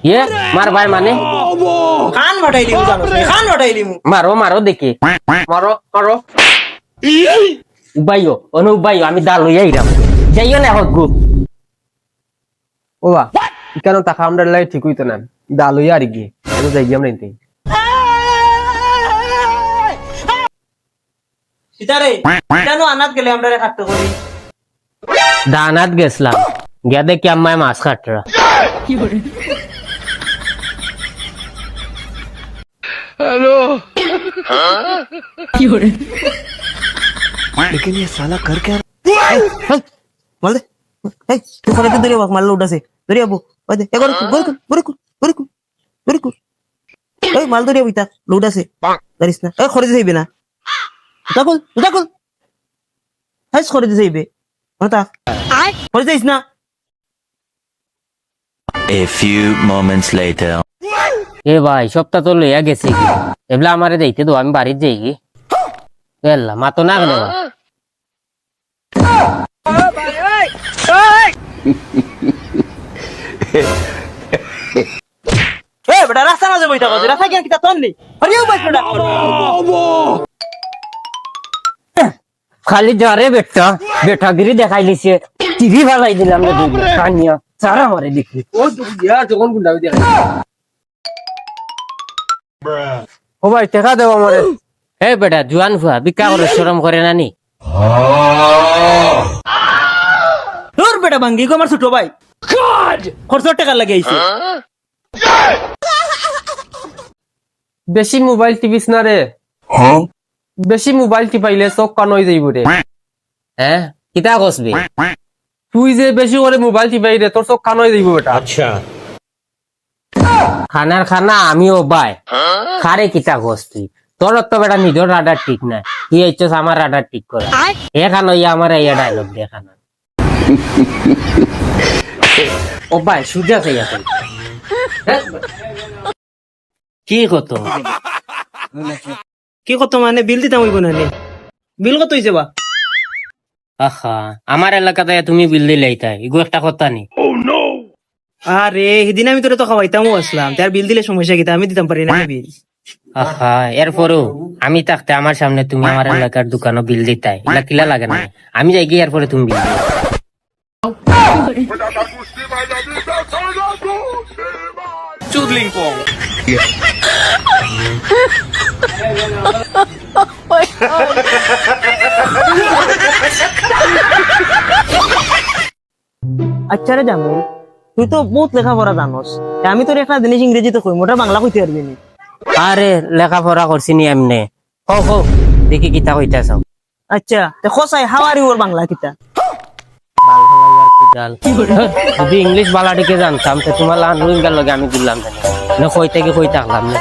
ইয়ে মার ভাই মানে খান বাটাইলি খান বাটাইলি মারো মারো দেখি মারো মারো উবাইও অনু উবাইও আমি দা লইয়া আইরাম যাইও না হগু ওবা কেন টাকা আমরা লাই ঠিক হইতো না দা লইয়া আর কি এত যাই আমরা নিতে সীতারে কেন আনাত গেলে আমরা কাটতে করি দানাত গেছলাম গিয়া দেখি আম্মায় মাছ কাটরা लेकिन ये साला कर क्या মাল দে এই তুই ফলে তো দরিয়া মাল উঠাছে দরিয়া বু ওই দে এগর গরকু এই মাল দরিয়া বিতা লোড আছে দাঁড়িস না এই খরিদ যাইবে না উদাকুল হাইস খরিদ যাইবে মাতা খরিদ যাইস না A few moments later. এ ভাই সপ্তাহ তো লইয়া গেছে কি এবলা আমারে দেইতে দো আমি বাড়িতে যাই কি এল্লা মা তো না গেল এ বেটা রাস্তা না যাবো এটা রাস্তা কেন কিতা তোর নেই হরিও বাইক বেটা খালি যারে বেটা বেটাগিরি দেখাই লিছে টিভি ভালাই দিলাম না দুই কানিয়া সারা মারে দেখি ओ यार যখন গুন্ডা হই দেখা ও ভাই টাকা দেব আমারে এ বেটা জুয়ান ফুয়া বিকা করে শরম করে না নি তোর বেটা ভাঙ্গি কো আমার ছোট ভাই খরচ টাকা লাগে আইছে বেশি মোবাইল টিভিস না রে বেশি মোবাইল টিপাইলে চোখ কান হয়ে যাইব রে হ্যাঁ কিতা কসবি তুই যে বেশি করে মোবাইল টিপাই রে তোর চোখ কান হয়ে যাইব বেটা খানার খানা আমিও বাই খারে কিতা কসবি তোর তো বেটা নিজের রাডার ঠিক না কি হইছস আমার রাডার ঠিক করে এখানে ইয়া আমার এই ডায়লগ দেখানা ও ভাই সুজা খাইয়া তুই কি কত কি কত মানে বিল দিতাম হইব না বিল কত হইছে বা আহা আমার এলাকাতে তুমি বিল দিলেই তাই এগো একটা কথা নি আরে সেদিন আমি তোরে তো খাওয়াইতামও আসলাম তার বিল দিলে সমস্যা কিতা আমি দিতাম পারি না বিল আহা এরপরও আমি থাকতে আমার সামনে তুমি আমার এলাকার দোকানও বিল দিতাই এলা কিলা লাগে না আমি যাই গিয়ে এরপরে তুমি বিল দিও আচ্ছা রে জানো তুই তো বহুত লেখাপড়া জানোস আমি তোর একটা জিনিস ইংরেজিতে কই মোটা বাংলা কইতে পারবি না আরে লেখাপড়া করছি নি এমনে হো দেখি কিতা কইতা চাও আচ্ছা তে খসাই হাওয়ারি ওর বাংলা কিতা বাল ভালাইবার কি ডাল যদি ইংলিশ বালাটিকে জানতাম তো তোমার লান রোহিঙ্গার লগে আমি দিলাম না কই থেকে কই থাকলাম না